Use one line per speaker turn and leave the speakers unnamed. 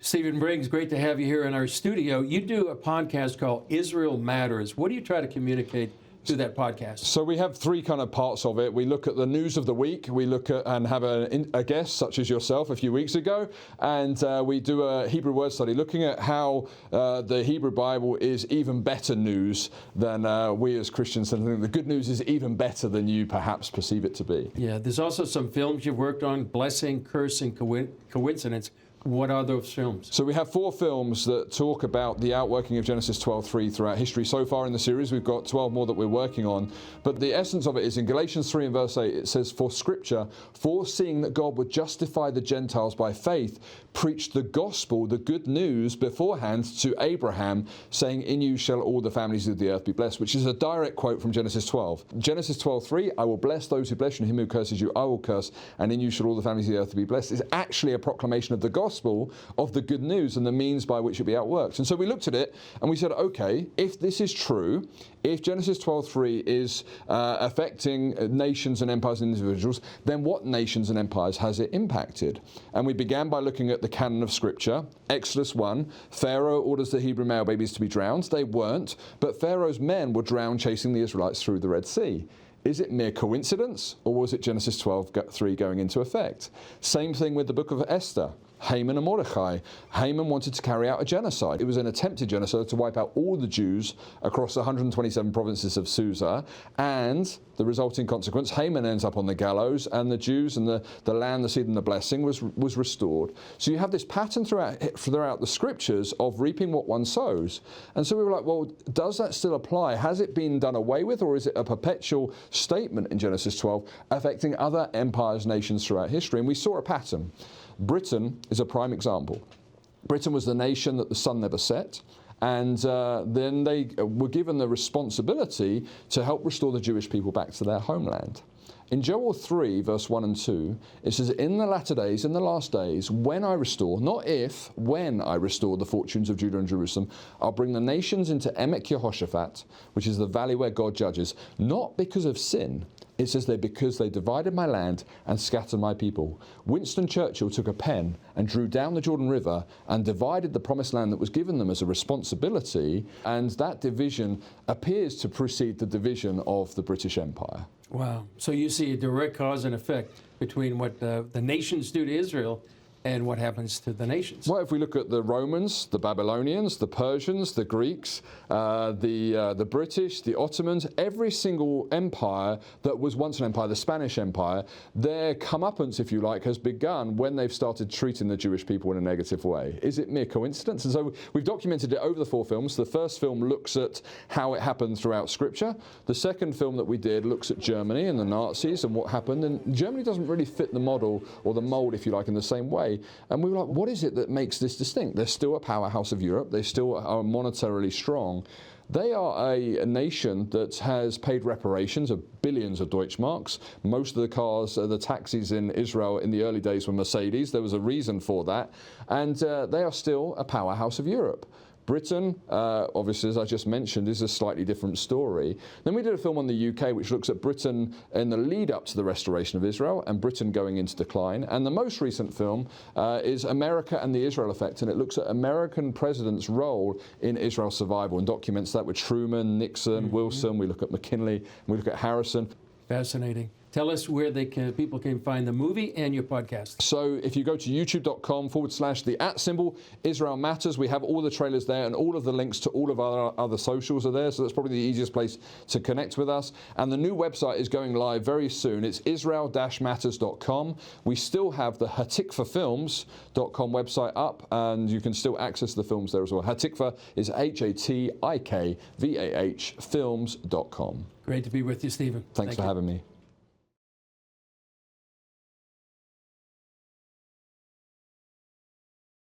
Stephen Briggs, great to have you here in our studio. You do a podcast called Israel Matters. What do you try to communicate through that podcast?
So we have three kind of parts of it. We look at the news of the week. We look at and have a guest, such as yourself a few weeks ago, and we do a Hebrew word study looking at how the Hebrew Bible is even better news than we as Christians think. The good news is even better than you perhaps perceive it to be.
Yeah, there's also some films you've worked on, Blessing, Curse, and Coincidence. What are those films?
So we have 4 films that talk about the outworking of Genesis 12:3 throughout history. So far in the series, we've got 12 more that we're working on. But the essence of it is in Galatians 3 and verse 8, it says, "For Scripture, foreseeing that God would justify the Gentiles by faith, preached the gospel, the good news, beforehand to Abraham, saying, in you shall all the families of the earth be blessed," which is a direct quote from Genesis 12. Genesis 12:3, "I will bless those who bless you, and him who curses you, I will curse, and in you shall all the families of the earth be blessed," is actually a proclamation of the gospel, of the good news and the means by which it be outworked. And so we looked at it and we said, okay, if this is true, if Genesis 12:3 is affecting nations and empires and individuals, then what nations and empires has it impacted? And we began by looking at the canon of Scripture. Exodus 1, Pharaoh orders the Hebrew male babies to be drowned. They weren't, but Pharaoh's men were drowned chasing the Israelites through the Red Sea. Is it mere coincidence, or was it Genesis 12:3 going into effect? Same thing with the book of Esther. Haman and Mordecai. Haman wanted to carry out a genocide. It was an attempted genocide to wipe out all the Jews across the 127 provinces of Susa, and the resulting consequence, Haman ends up on the gallows, and the Jews and the land, the seed and the blessing was restored. So you have this pattern throughout the scriptures of reaping what one sows. And so we were like, well, does that still apply? Has it been done away with, or is it a perpetual statement in Genesis 12 affecting other empires, nations throughout history? And we saw a pattern. Britain is a prime example. Britain was the nation that the sun never set, and then they were given the responsibility to help restore the Jewish people back to their homeland. In Joel 3, verse 1 and 2, it says, "In the latter days, in the last days, when I restore," not if, when I restore the fortunes of Judah and Jerusalem, "I'll bring the nations into Emek Jehoshaphat," which is the valley where God judges, "not because of sin." It says there, "because they divided my land and scattered my people." Winston Churchill took a pen and drew down the Jordan River and divided the promised land that was given them as a responsibility, and that division appears to precede the division of the British Empire.
Wow. So you see a direct cause and effect between what the nations do to Israel and what happens to the nations.
Well, if we look at the Romans, the Babylonians, the Persians, the Greeks, the British, the Ottomans, every single empire that was once an empire, the Spanish Empire, their comeuppance, if you like, has begun when they've started treating the Jewish people in a negative way. Is it mere coincidence? And so we've documented it over the 4 films. The first film looks at how it happened throughout Scripture. The second film that we did looks at Germany and the Nazis and what happened. And Germany doesn't really fit the model or the mold, if you like, in the same way. And we were like, what is it that makes this distinct? They're still a powerhouse of Europe. They still are monetarily strong. They are a nation that has paid reparations of billions of Deutschmarks. Most of the cars, the taxis in Israel in the early days were Mercedes. There was a reason for that. And they are still a powerhouse of Europe. Britain, obviously, as I just mentioned, is a slightly different story. Then we did a film on the UK which looks at Britain in the lead up to the restoration of Israel and Britain going into decline. And the most recent film is America and the Israel Effect, and it looks at American presidents' role in Israel's survival and documents that with Truman, Nixon, Wilson. We look at McKinley, we look at Harrison.
Fascinating. Tell us where people can find the movie and your podcast.
So if you go to youtube.com/the @Israel Matters, we have all the trailers there and all of the links to all of our other socials are there. So that's probably the easiest place to connect with us. And the new website is going live very soon. It's israel-matters.com. We still have the hatikvahfilms.com website up, and you can still access the films there as well. Hatikvah is HATIKVAH films.com.
Great to be with you, Stephen.
Thanks for having me.